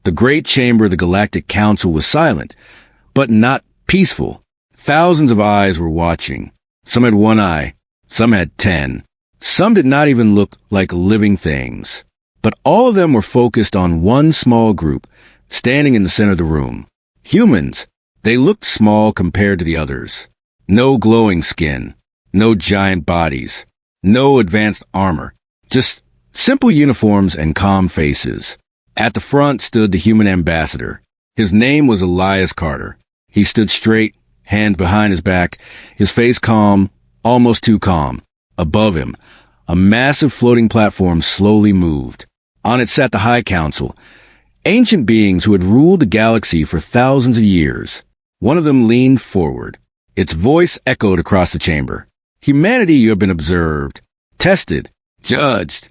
The great chamber of the Galactic Council was silent, but not peaceful. Thousands of eyes were watching. Some had one eye, some had 10. Some did not even look like living things. But all of them were focused on one small group, standing in the center of the room. Humans. They looked small compared to the others. No glowing skin, no giant bodies, no advanced armor, just simple uniforms and calm faces. At the front stood the human ambassador. His name was Elias Carter. He stood straight, hand behind his back, his face calm, almost too calm. Above him, a massive floating platform slowly moved. On it sat the High Council, ancient beings who had ruled the galaxy for thousands of years. One of them leaned forward. Its voice echoed across the chamber. Humanity, you have been observed, tested, judged.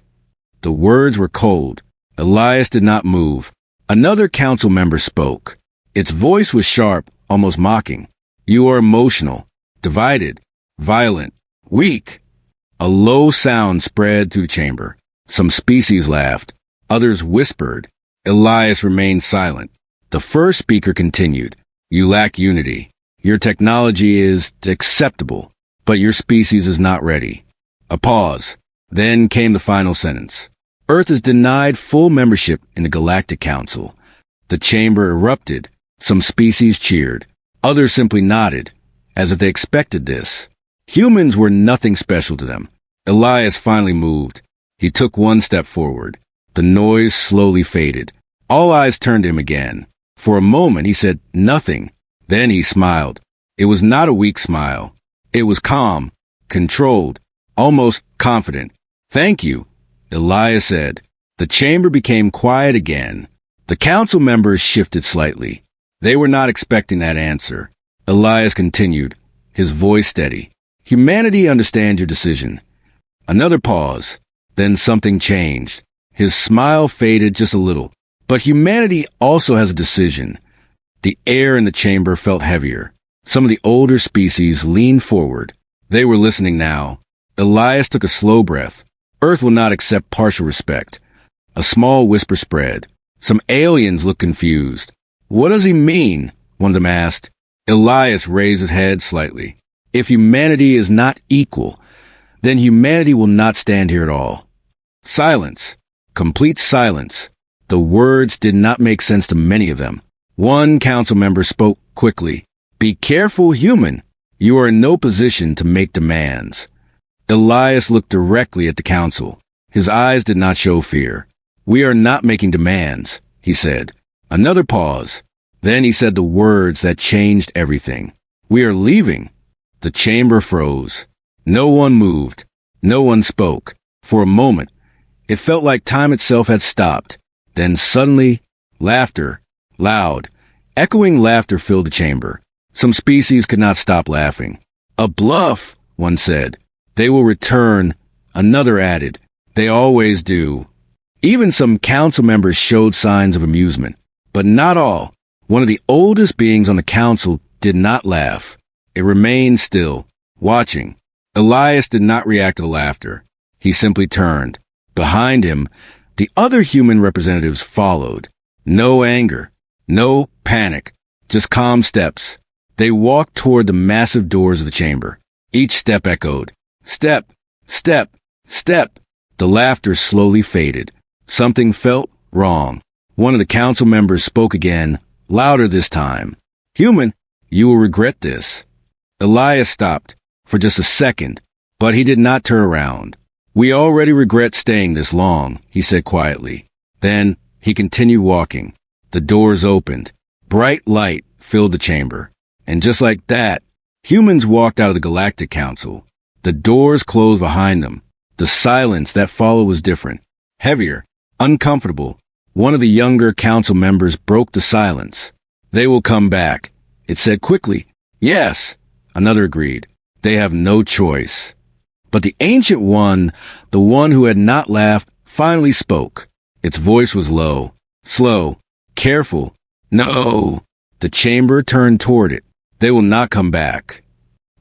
The words were cold. Elias did not move. Another council member spoke. Its voice was sharp, almost mocking. You are emotional, divided, violent, weak. A low sound spread through the chamber. Some species laughed. Others whispered. Elias remained silent. The first speaker continued. You lack unity. Your technology is acceptable, but your species is not ready. A pause. Then came the final sentence. Earth is denied full membership in the Galactic Council. The chamber erupted. Some species cheered. Others simply nodded, as if they expected this. Humans were nothing special to them. Elias finally moved. He took one step forward. The noise slowly faded. All eyes turned to him again. For a moment he said nothing. Then he smiled. It was not a weak smile. It was calm, controlled, almost confident. Thank you, Elias said. The chamber became quiet again. The council members shifted slightly. They were not expecting that answer. Elias continued, his voice steady. Humanity understands your decision. Another pause. Then something changed. His smile faded just a little. But humanity also has a decision. The air in the chamber felt heavier. Some of the older species leaned forward. They were listening now. Elias took a slow breath. Earth will not accept partial respect. A small whisper spread. Some aliens looked confused. What does he mean? One of them asked. Elias raised his head slightly. If humanity is not equal, then humanity will not stand here at all. Silence. Complete silence. The words did not make sense to many of them. One council member spoke quickly. Be careful, human. You are in no position to make demands. Elias looked directly at the council. His eyes did not show fear. We are not making demands, he said. Another pause. Then he said the words that changed everything. We are leaving. The chamber froze. No one moved. No one spoke. For a moment, it felt like time itself had stopped. Then suddenly, laughter, loud, echoing laughter filled the chamber. Some species could not stop laughing. A bluff, one said. They will return, another added. They always do. Even some council members showed signs of amusement. But not all. One of the oldest beings on the council did not laugh. It remained still, watching. Elias did not react to the laughter. He simply turned. Behind him, the other human representatives followed. No anger, no panic, just calm steps. They walked toward the massive doors of the chamber. Each step echoed. Step, step, step. The laughter slowly faded. Something felt wrong. One of the council members spoke again, louder this time. Human, you will regret this. Elias stopped for just a second, but he did not turn around. We already regret staying this long, he said quietly. Then he continued walking. The doors opened. Bright light filled the chamber. And just like that, humans walked out of the Galactic Council. The doors closed behind them. The silence that followed was different, heavier, uncomfortable. One of the younger council members broke the silence. They will come back, it said quickly. Yes, another agreed. They have no choice. But the ancient one, the one who had not laughed, finally spoke. Its voice was low, slow, careful. No. The chamber turned toward it. They will not come back.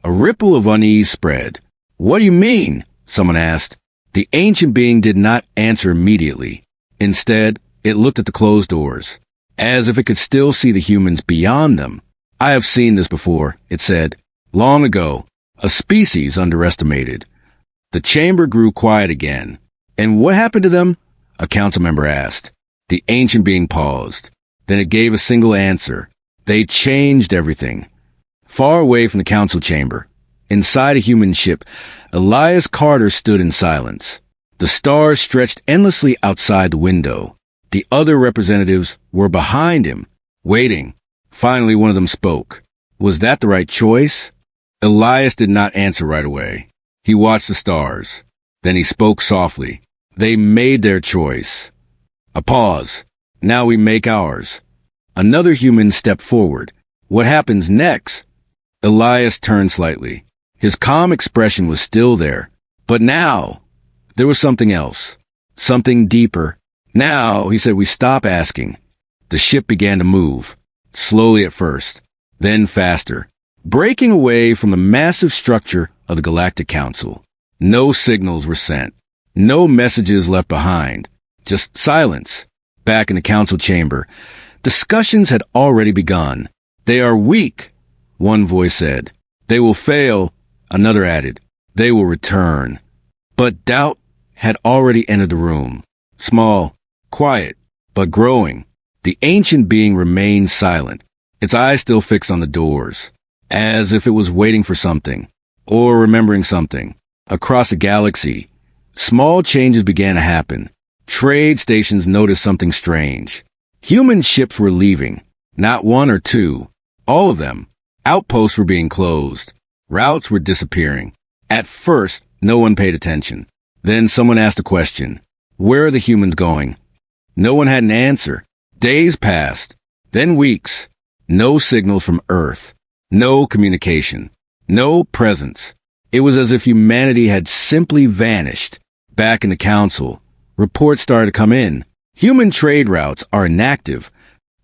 A ripple of unease spread. What do you mean? Someone asked. The ancient being did not answer immediately. Instead, it looked at the closed doors. as if it could still see the humans beyond them. I have seen this before, it said. Long ago, a species underestimated. The chamber grew quiet again. And what happened to them? A council member asked. The ancient being paused. Then it gave a single answer. They changed everything. Far away from the council chamber, inside a human ship, Elias Carter stood in silence. The stars stretched endlessly outside the window. The other representatives were behind him, waiting. Finally, one of them spoke. Was that the right choice? Elias did not answer right away. He watched the stars. Then he spoke softly. They made their choice. A pause. Now we make ours. Another human stepped forward. What happens next? Elias turned slightly. His calm expression was still there. But now, there was something else. Something deeper. Now, he said, we stop asking. The ship began to move. Slowly at first, then faster, breaking away from the massive structure of the Galactic Council. No signals were sent. No messages left behind. Just silence. Back in the council chamber, discussions had already begun. They are weak, one voice said. They will fail, another added. They will return. But doubt had already entered the room. Small, quiet, but growing. The ancient being remained silent, its eyes still fixed on the doors, as if it was waiting for something, or remembering something. Across the galaxy, small changes began to happen. Trade stations noticed something strange. Human ships were leaving, not one or two, all of them. Outposts were being closed. Routes were disappearing. At first, no one paid attention. Then someone asked a question. Where are the humans going? No one had an answer. Days passed, then weeks. No signal from Earth. No communication. No presence. It was as if humanity had simply vanished. Back in the council, reports started to come in. Human trade routes are inactive.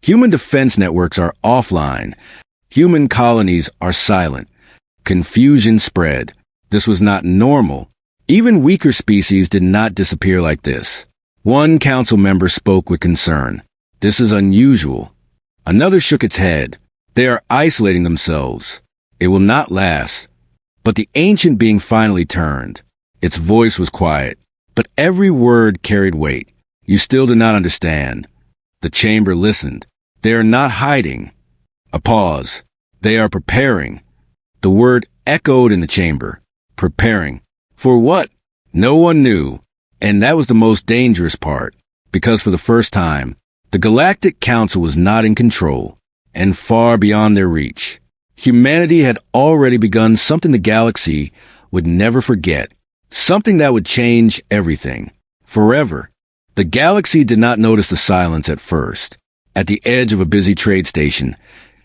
Human defense networks are offline. Human colonies are silent. Confusion spread. This was not normal. Even weaker species did not disappear like this. One council member spoke with concern. This is unusual. Another shook its head. They are isolating themselves. It will not last. But the ancient being finally turned. Its voice was quiet, but every word carried weight. You still do not understand. The chamber listened. They are not hiding. A pause. They are preparing. The word echoed in the chamber. Preparing. For what? No one knew. And that was the most dangerous part, because for the first time, the Galactic Council was not in control, and far beyond their reach. Humanity had already begun something the galaxy would never forget, something that would change everything, forever. The galaxy did not notice the silence at first. At the edge of a busy trade station,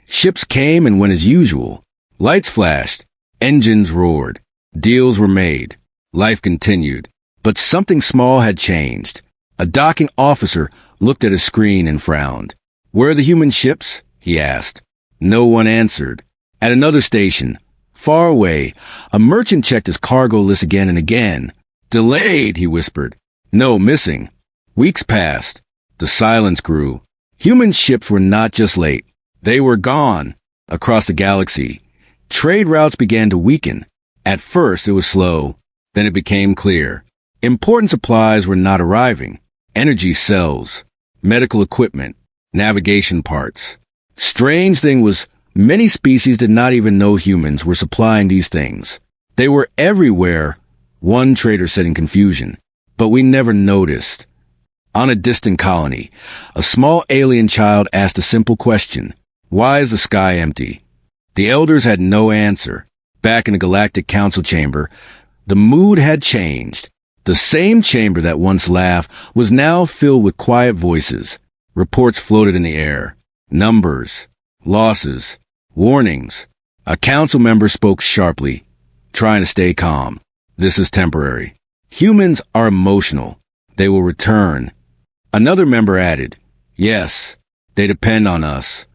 ships came and went as usual. Lights flashed, engines roared, deals were made, life continued. But something small had changed. A docking officer looked at his screen and frowned. Where are the human ships? He asked. No one answered. At another station, far away, a merchant checked his cargo list again and again. Delayed, he whispered. No, missing. Weeks passed. The silence grew. Human ships were not just late. They were gone. Across the galaxy, trade routes began to weaken. At first, it was slow. Then it became clear. Important supplies were not arriving. Energy cells, medical equipment, navigation parts. Strange thing was, many species did not even know humans were supplying these things. They were everywhere, one trader said in confusion. But we never noticed. On a distant colony, a small alien child asked a simple question. Why is the sky empty? The elders had no answer. Back in the Galactic Council chamber, the mood had changed. The same chamber that once laughed was now filled with quiet voices. Reports floated in the air. Numbers, losses, warnings. A council member spoke sharply, trying to stay calm. This is temporary. Humans are emotional. They will return. Another member added, yes, they depend on us.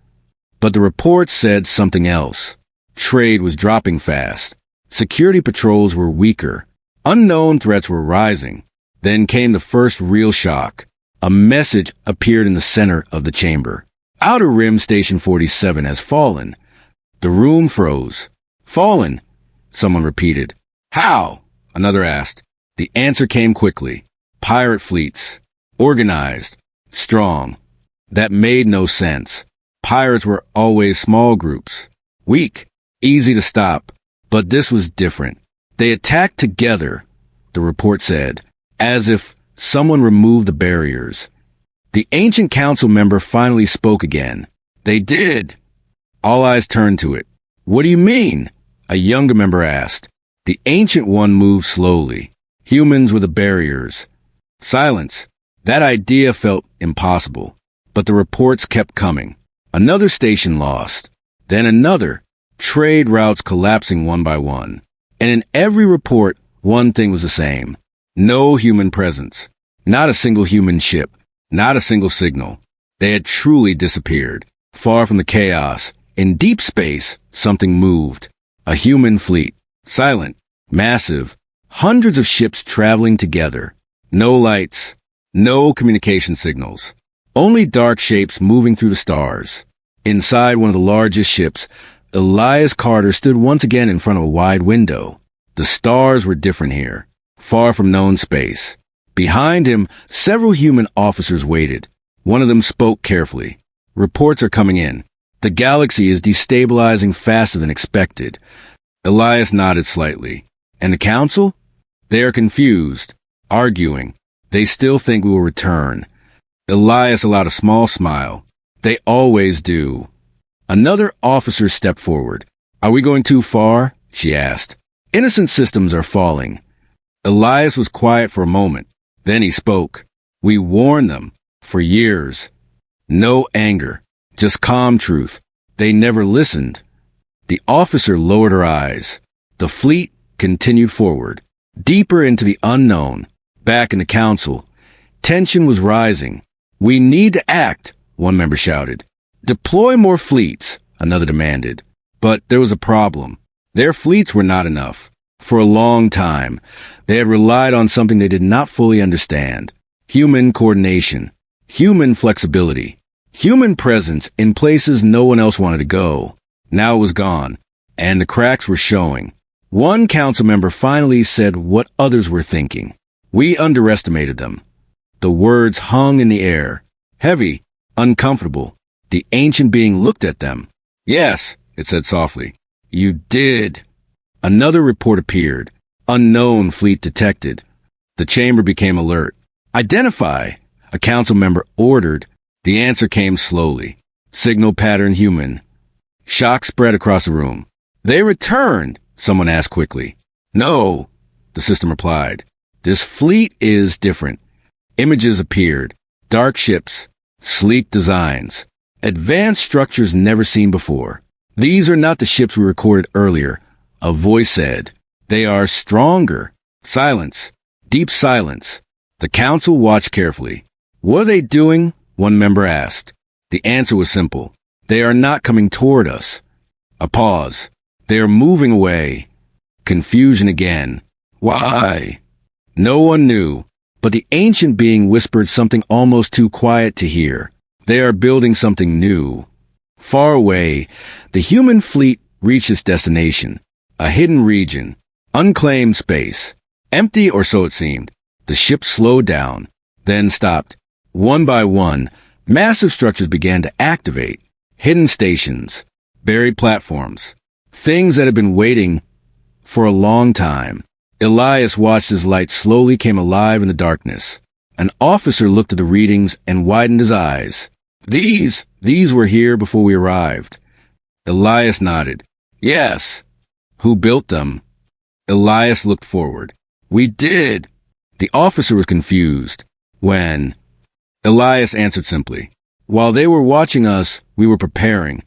But the report said something else. Trade was dropping fast. Security patrols were weaker. Unknown threats were rising. Then came the first real shock. A message appeared in the center of the chamber. Outer Rim Station 47 has fallen. The room froze. Fallen, someone repeated. How? Another asked. The answer came quickly. Pirate fleets. Organized. Strong. That made no sense. Pirates were always small groups. Weak. Easy to stop. But this was different. They attacked together, the report said, as if someone removed the barriers. The ancient council member finally spoke again. They did. All eyes turned to it. What do you mean? A younger member asked. The ancient one moved slowly. Humans were the barriers. Silence. That idea felt impossible. But the reports kept coming. Another station lost. Then another. Trade routes collapsing one by one. And in every report, one thing was the same. No human presence. Not a single human ship. Not a single signal. They had truly disappeared. Far from the chaos, in deep space, something moved. A human fleet. Silent. Massive. Hundreds of ships traveling together. No lights. No communication signals. Only dark shapes moving through the stars. Inside one of the largest ships, Elias Carter stood once again in front of a wide window. The stars were different here, far from known space. Behind him, several human officers waited. One of them spoke carefully. Reports are coming in. The galaxy is destabilizing faster than expected. Elias nodded slightly. And the council? They are confused, arguing. They still think we will return. Elias allowed a small smile. They always do. Another officer stepped forward. Are we going too far? She asked. Innocent systems are falling. Elias was quiet for a moment. Then he spoke. We warned them. For years. No anger. Just calm truth. They never listened. The officer lowered her eyes. The fleet continued forward. Deeper into the unknown. Back in the council. Tension was rising. We need to act, one member shouted. Deploy more fleets, another demanded. But there was a problem. Their fleets were not enough. For a long time, they had relied on something they did not fully understand. Human coordination. Human flexibility. Human presence in places no one else wanted to go. Now it was gone, and the cracks were showing. One council member finally said what others were thinking. We underestimated them. The words hung in the air. Heavy, uncomfortable. The ancient being looked at them. Yes, it said softly. You did. Another report appeared. Unknown fleet detected. The chamber became alert. Identify, a council member ordered. The answer came slowly. Signal pattern human. Shock spread across the room. They returned, someone asked quickly. No, the system replied. This fleet is different. Images appeared. Dark ships. Sleek designs. Advanced structures never seen before. These are not the ships we recorded earlier, a voice said. They are stronger. Silence. Deep silence. The council watched carefully. What are they doing? One member asked. The answer was simple. They are not coming toward us. A pause. They are moving away. Confusion again. Why? No one knew, but the ancient being whispered something almost too quiet to hear. They are building something new. Far away, the human fleet reached its destination. A hidden region. Unclaimed space. Empty, or so it seemed. The ship slowed down, then stopped. One by one, massive structures began to activate. Hidden stations. Buried platforms. Things that had been waiting for a long time. Elias watched as light slowly came alive in the darkness. An officer looked at the readings and widened his eyes. These were here before we arrived. Elias nodded. Yes. Who built them? Elias looked forward. We did. The officer was confused. When? Elias answered simply. While they were watching us, we were preparing.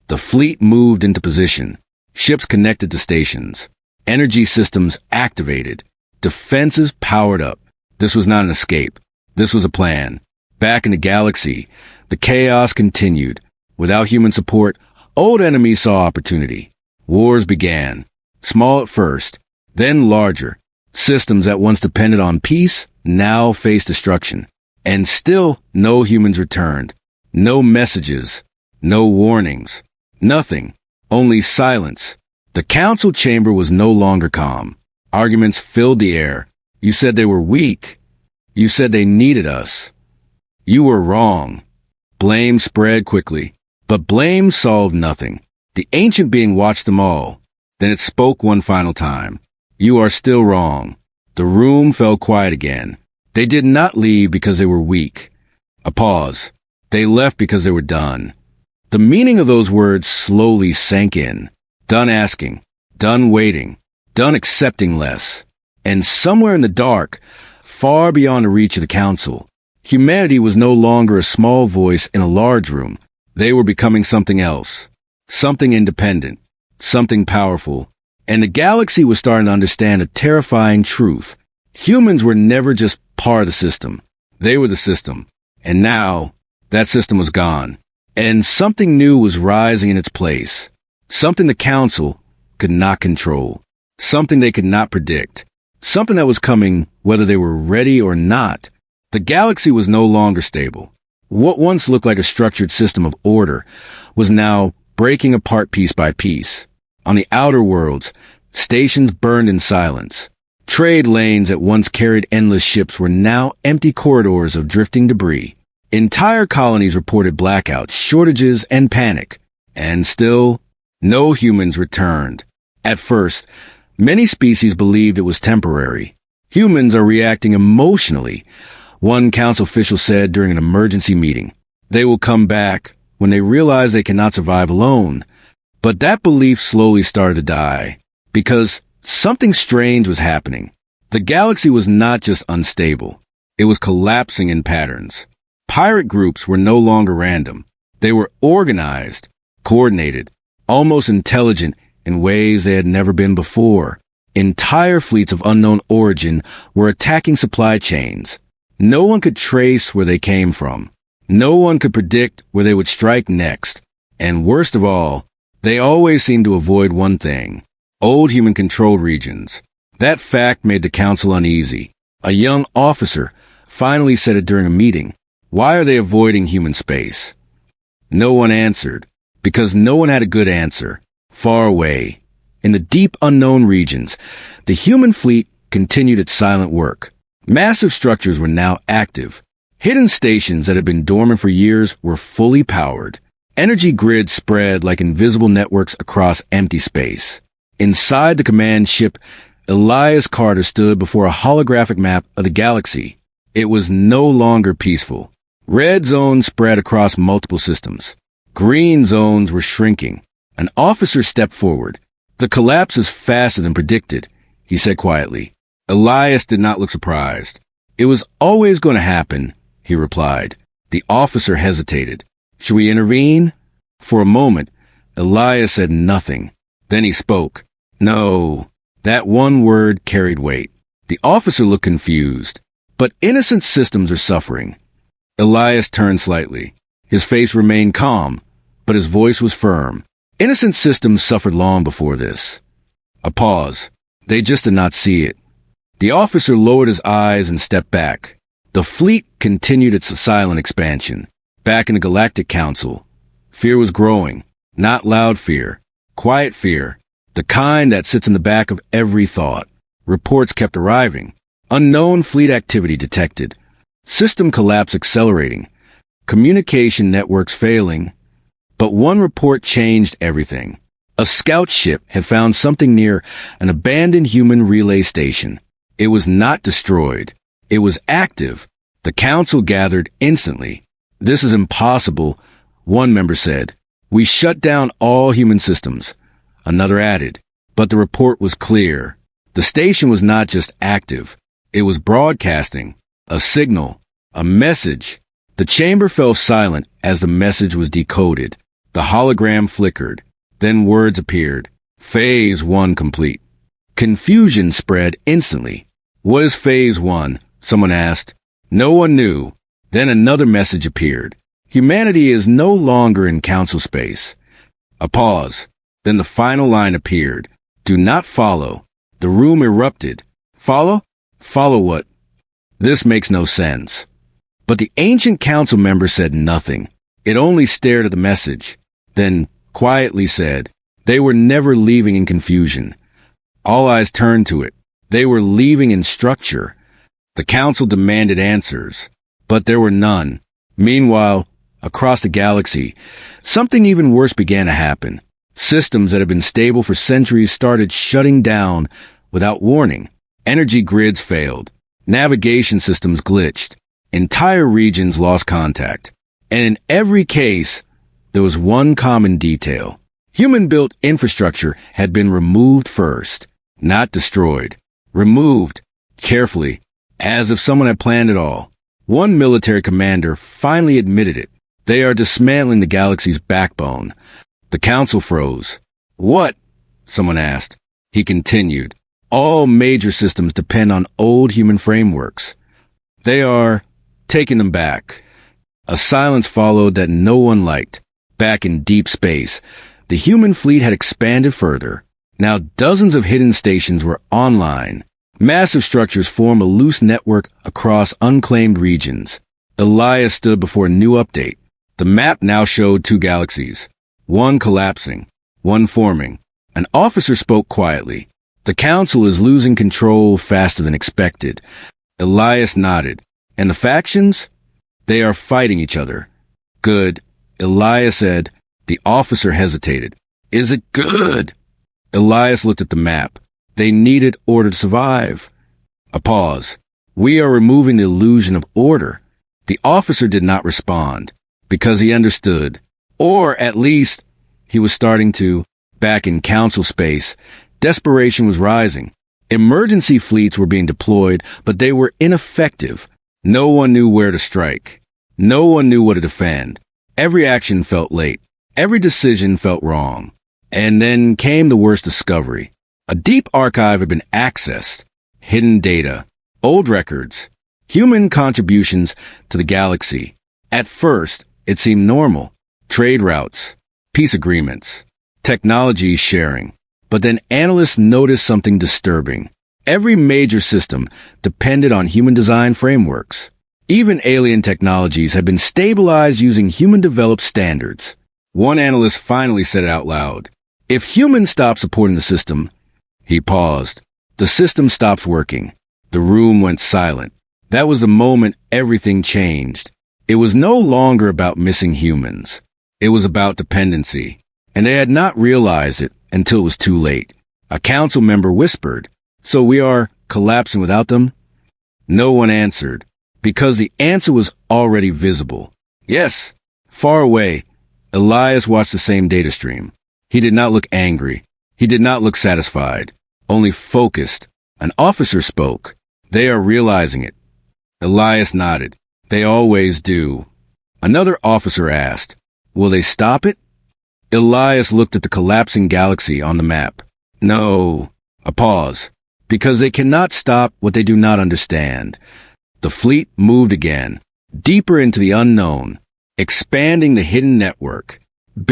The fleet moved into position. Ships connected to stations. Energy systems activated. Defenses powered up. This was not an escape. This was a plan. Back in the galaxy, the chaos continued. Without human support, old enemies saw opportunity. Wars began. Small at first, then larger. Systems that once depended on peace now faced destruction. And still, no humans returned. No messages. No warnings. Nothing. Only silence. The council chamber was no longer calm. Arguments filled the air. You said they were weak. You said they needed us. You were wrong. Blame spread quickly. But blame solved nothing. The ancient being watched them all. Then it spoke one final time. You are still wrong. The room fell quiet again. They did not leave because they were weak. A pause. They left because they were done. The meaning of those words slowly sank in. Done asking. Done waiting. Done accepting less. And somewhere in the dark, far beyond the reach of the council, humanity was no longer a small voice in a large room. They were becoming something else. Something independent. Something powerful. And the galaxy was starting to understand a terrifying truth. Humans were never just part of the system. They were the system. And now, that system was gone. And something new was rising in its place. Something the council could not control. Something they could not predict. Something that was coming whether they were ready or not. The galaxy was no longer stable. What once looked like a structured system of order was now breaking apart piece by piece. On the outer worlds, stations burned in silence. Trade lanes that once carried endless ships were now empty corridors of drifting debris. Entire colonies reported blackouts, shortages, and panic. And still, no humans returned. At first, many species believed it was temporary. Humans are reacting emotionally, one council official said during an emergency meeting. They will come back when they realize they cannot survive alone. But that belief slowly started to die, because something strange was happening. The galaxy was not just unstable. It was collapsing in patterns. Pirate groups were no longer random. They were organized, coordinated, almost intelligent in ways they had never been before. Entire fleets of unknown origin were attacking supply chains. No one could trace where they came from. No one could predict where they would strike next. And worst of all, they always seemed to avoid one thing: old human-controlled regions. That fact made the council uneasy. A young officer finally said it during a meeting. Why are they avoiding human space? No one answered, because no one had a good answer. Far away, in the deep unknown regions, the human fleet continued its silent work. Massive structures were now active. Hidden stations that had been dormant for years were fully powered. Energy grids spread like invisible networks across empty space. Inside the command ship, Elias Carter stood before a holographic map of the galaxy. It was no longer peaceful. Red zones spread across multiple systems. Green zones were shrinking. An officer stepped forward. The collapse is faster than predicted, he said quietly. Elias did not look surprised. It was always going to happen, he replied. The officer hesitated. Should we intervene? For a moment, Elias said nothing. Then he spoke. No. That one word carried weight. The officer looked confused. But innocent systems are suffering. Elias turned slightly. His face remained calm, but his voice was firm. Innocent systems suffered long before this. A pause. They just did not see it. The officer lowered his eyes and stepped back. The fleet continued its silent expansion. Back in the Galactic Council, fear was growing. Not loud fear. Quiet fear. The kind that sits in the back of every thought. Reports kept arriving. Unknown fleet activity detected. System collapse accelerating. Communication networks failing. But one report changed everything. A scout ship had found something near an abandoned human relay station. It was not destroyed. It was active. The council gathered instantly. This is impossible, one member said. We shut down all human systems. Another added. But the report was clear. The station was not just active. It was broadcasting. A signal. A message. The chamber fell silent as the message was decoded. The hologram flickered. Then words appeared. Phase 1 complete. Confusion spread instantly. What is Phase 1? Someone asked. No one knew. Then another message appeared. Humanity is no longer in council space. A pause. Then the final line appeared. Do not follow. The room erupted. Follow? Follow what? This makes no sense. But the ancient council member said nothing. It only stared at the message, then quietly said, they were never leaving in confusion. All eyes turned to it. They were leaving in structure. The council demanded answers, but there were none. Meanwhile, across the galaxy, something even worse began to happen. Systems that had been stable for centuries started shutting down without warning. Energy grids failed. Navigation systems glitched. Entire regions lost contact. And in every case, there was one common detail. Human-built infrastructure had been removed first, not destroyed. Removed, carefully, as if someone had planned it all. One military commander finally admitted it. They are dismantling the galaxy's backbone. The council froze. What? Someone asked. He continued. All major systems depend on old human frameworks. They are taking them back. A silence followed that no one liked. Back in deep space, the human fleet had expanded further. Now dozens of hidden stations were online. Massive structures form a loose network across unclaimed regions. Elias stood before a new update. The map now showed two galaxies, one collapsing, one forming. An officer spoke quietly. The council is losing control faster than expected. Elias nodded. And the factions? They are fighting each other. Good. Elias said. The officer hesitated. Is it good? Elias looked at the map. They needed order to survive. A pause. We are removing the illusion of order. The officer did not respond, because he understood. Or, at least, he was starting to. Back in council space, desperation was rising. Emergency fleets were being deployed, but they were ineffective. No one knew where to strike. No one knew what to defend. Every action felt late. Every decision felt wrong. And then came the worst discovery. A deep archive had been accessed. Hidden data. Old records. Human contributions to the galaxy. At first, it seemed normal. Trade routes. Peace agreements. Technology sharing. But then analysts noticed something disturbing. Every major system depended on human-designed frameworks. Even alien technologies had been stabilized using human-developed standards. One analyst finally said it out loud. If humans stop supporting the system, he paused. The system stops working. The room went silent. That was the moment everything changed. It was no longer about missing humans. It was about dependency. And they had not realized it until it was too late. A council member whispered, "So we are collapsing without them?" No one answered, because the answer was already visible. Yes, far away, Elias watched the same data stream. He did not look angry. He did not look satisfied, only focused. An officer spoke. They are realizing it. Elias nodded. They always do. Another officer asked, will they stop it? Elias looked at the collapsing galaxy on the map. No. A pause. Because they cannot stop what they do not understand. The fleet moved again, deeper into the unknown, expanding the hidden network,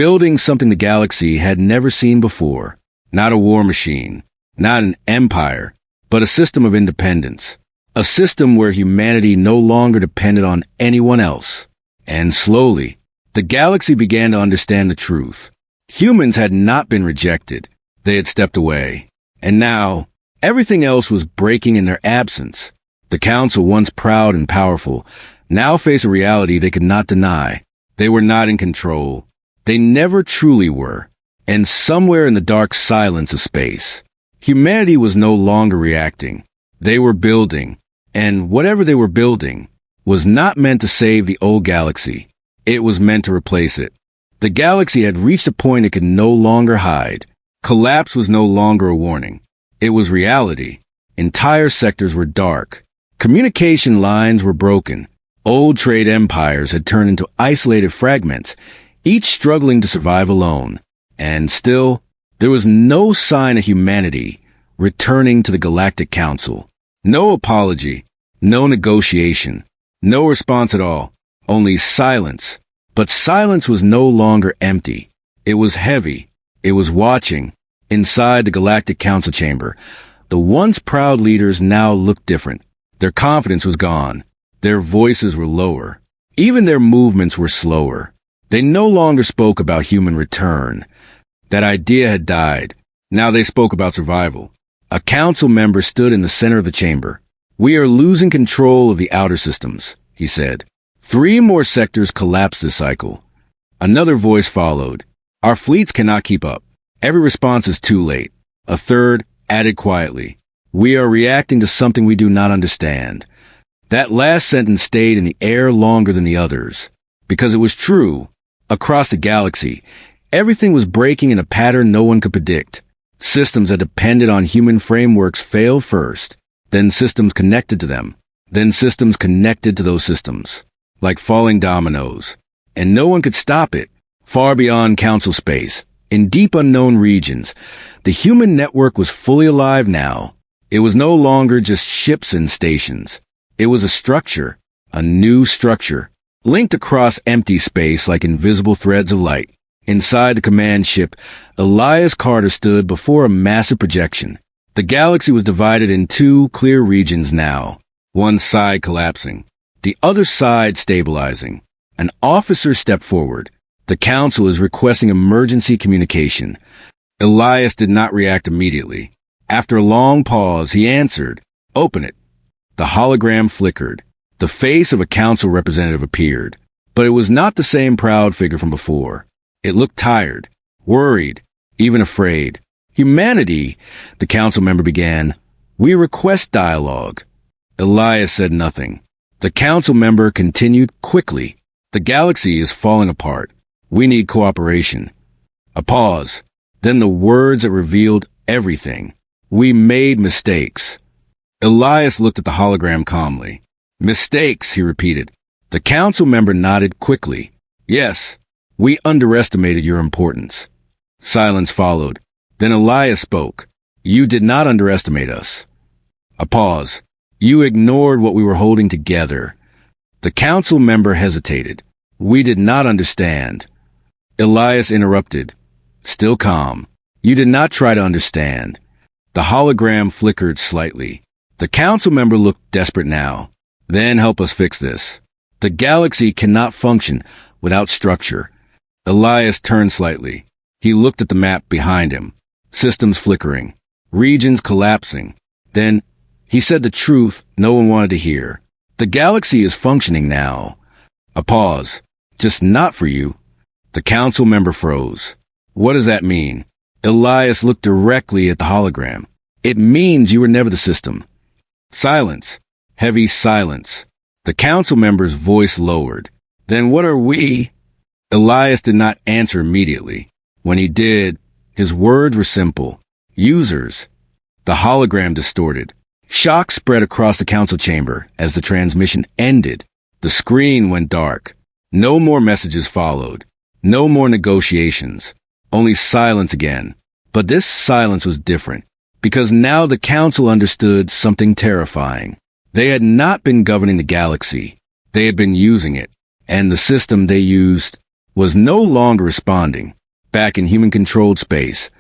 building something the galaxy had never seen before. Not a war machine, not an empire, but a system of independence. A system where humanity no longer depended on anyone else. And slowly, the galaxy began to understand the truth. Humans had not been rejected. They had stepped away. And now, everything else was breaking in their absence. The council, once proud and powerful, now faced a reality they could not deny. They were not in control. They never truly were. And somewhere in the dark silence of space, humanity was no longer reacting. They were building. And whatever they were building was not meant to save the old galaxy. It was meant to replace it. The galaxy had reached a point it could no longer hide. Collapse was no longer a warning. It was reality. Entire sectors were dark. Communication lines were broken. Old trade empires had turned into isolated fragments, each struggling to survive alone. And still, there was no sign of humanity returning to the Galactic Council. No apology, no negotiation, no response at all, only silence. But silence was no longer empty. It was heavy. It was watching. Inside the Galactic Council chamber, the once proud leaders now looked different. Their confidence was gone. Their voices were lower. Even their movements were slower. They no longer spoke about human return. That idea had died. Now they spoke about survival. A council member stood in the center of the chamber. "We are losing control of the outer systems," he said. 3 more sectors collapsed this cycle. Another voice followed. "Our fleets cannot keep up. Every response is too late." A third added quietly. "We are reacting to something we do not understand." That last sentence stayed in the air longer than the others. Because it was true. Across the galaxy, everything was breaking in a pattern no one could predict. Systems that depended on human frameworks failed first, then systems connected to them, then systems connected to those systems, like falling dominoes. And no one could stop it. Far beyond council space, in deep unknown regions, the human network was fully alive now. It was no longer just ships and stations. It was a structure, a new structure, linked across empty space like invisible threads of light. Inside the command ship, Elias Carter stood before a massive projection. The galaxy was divided in 2 clear regions now, one side collapsing, the other side stabilizing. An officer stepped forward. "The council is requesting emergency communication." Elias did not react immediately. After a long pause, he answered, "Open it." The hologram flickered. The face of a council representative appeared, but it was not the same proud figure from before. It looked tired, worried, even afraid. "Humanity," the council member began. "We request dialogue." Elias said nothing. The council member continued quickly. "The galaxy is falling apart. We need cooperation." A pause. Then the words that revealed everything. "We made mistakes." Elias looked at the hologram calmly. "Mistakes," he repeated. The council member nodded quickly. "Yes, we underestimated your importance." Silence followed. Then Elias spoke. "You did not underestimate us." A pause. "You ignored what we were holding together." The council member hesitated. "We did not understand." Elias interrupted, still calm. "You did not try to understand." The hologram flickered slightly. The council member looked desperate now. "Then help us fix this. The galaxy cannot function without structure." Elias turned slightly. He looked at the map behind him. Systems flickering. Regions collapsing. Then, he said the truth no one wanted to hear. "The galaxy is functioning now." A pause. "Just not for you." The council member froze. "What does that mean?" Elias looked directly at the hologram. "It means you were never the system." Silence. Heavy silence. The council member's voice lowered. "Then what are we?" Elias did not answer immediately. When he did, his words were simple. "Users." The hologram distorted. Shock spread across the council chamber as the transmission ended. The screen went dark. No more messages followed. No more negotiations. Only silence again. But this silence was different, because now the council understood something terrifying. They had not been governing the galaxy. They had been using it, and the system they used was no longer responding. Back in human-controlled space,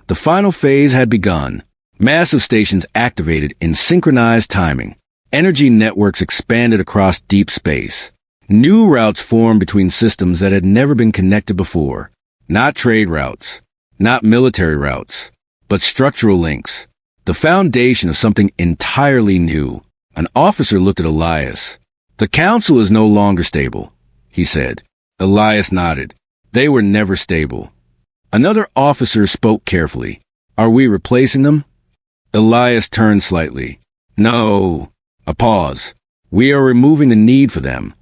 the final phase had begun. Massive stations activated in synchronized timing. Energy networks expanded across deep space. New routes formed between systems that had never been connected before. Not trade routes, not military routes, but structural links. The foundation of something entirely new. An officer looked at Elias. "The council is no longer stable," he said. Elias nodded. "They were never stable." Another officer spoke carefully. "Are we replacing them?" Elias turned slightly. "No." A pause. "We are removing the need for them."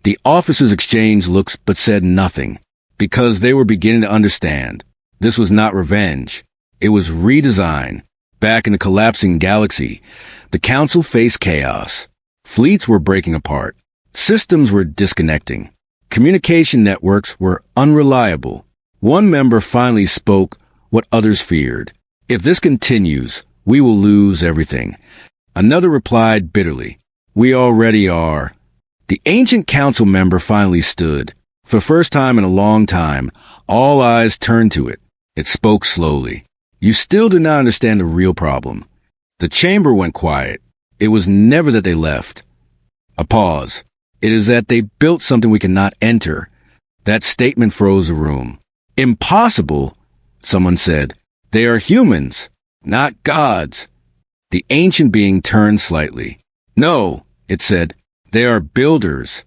The officers exchanged looks but said nothing, because they were beginning to understand. This was not revenge. It was redesign. Back in the collapsing galaxy, the council faced chaos. Fleets were breaking apart. Systems were disconnecting. Communication networks were unreliable. One member finally spoke what others feared. "If this continues, we will lose everything." Another replied bitterly, "We already are." The ancient council member finally stood. For the first time in a long time, all eyes turned to it. It spoke slowly. "You still do not understand the real problem." The chamber went quiet. It was never that they left. A pause. "It is that they built something we cannot enter." That statement froze the room. Impossible, someone said. They are humans, not gods. The ancient being turned slightly. No, it said, they are builders.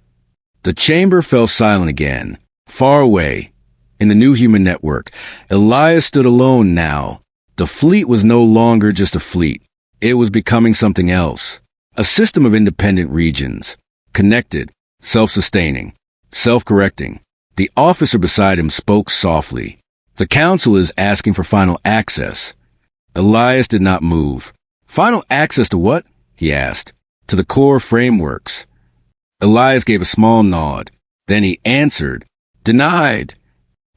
The chamber fell silent again. Far away, in the new human network, Elias stood alone now. The fleet was no longer just a fleet. It was becoming something else. A system of independent regions. Connected, self-sustaining, self-correcting. The officer beside him spoke softly. The council is asking for final access. Elias did not move. Final access to what? He asked. To the core frameworks. Elias gave a small nod. Then he answered. Denied.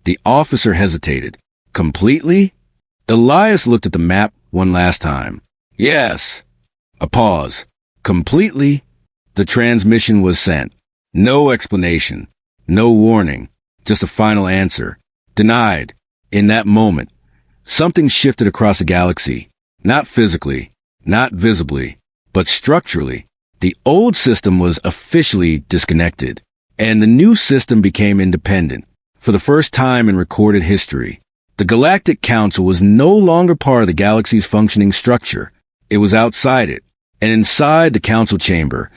The officer hesitated. Completely? Elias looked at the map one last time. Yes. A pause. Completely? The transmission was sent. No explanation. No warning. Just a final answer. Denied. In that moment, something shifted across the galaxy. Not physically, not visibly, but structurally. The old system was officially disconnected, and the new system became independent. For the first time in recorded history, the Galactic Council was no longer part of the galaxy's functioning structure. It was outside it, and inside the council chamber,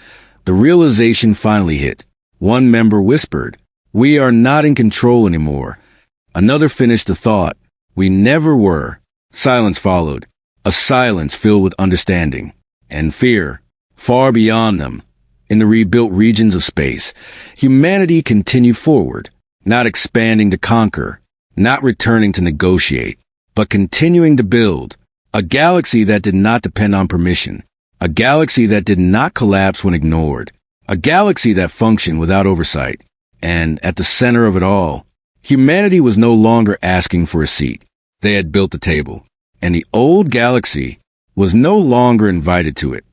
the realization finally hit. One member whispered, "We are not in control anymore." Another finished the thought, "We never were." Silence followed, a silence filled with understanding and fear. Far beyond them, in the rebuilt regions of space, humanity continued forward, not expanding to conquer, not returning to negotiate, but continuing to build. A galaxy that did not depend on permission. A galaxy that did not collapse when ignored. A galaxy that functioned without oversight. And at the center of it all, humanity was no longer asking for a seat. They had built the table. And the old galaxy was no longer invited to it.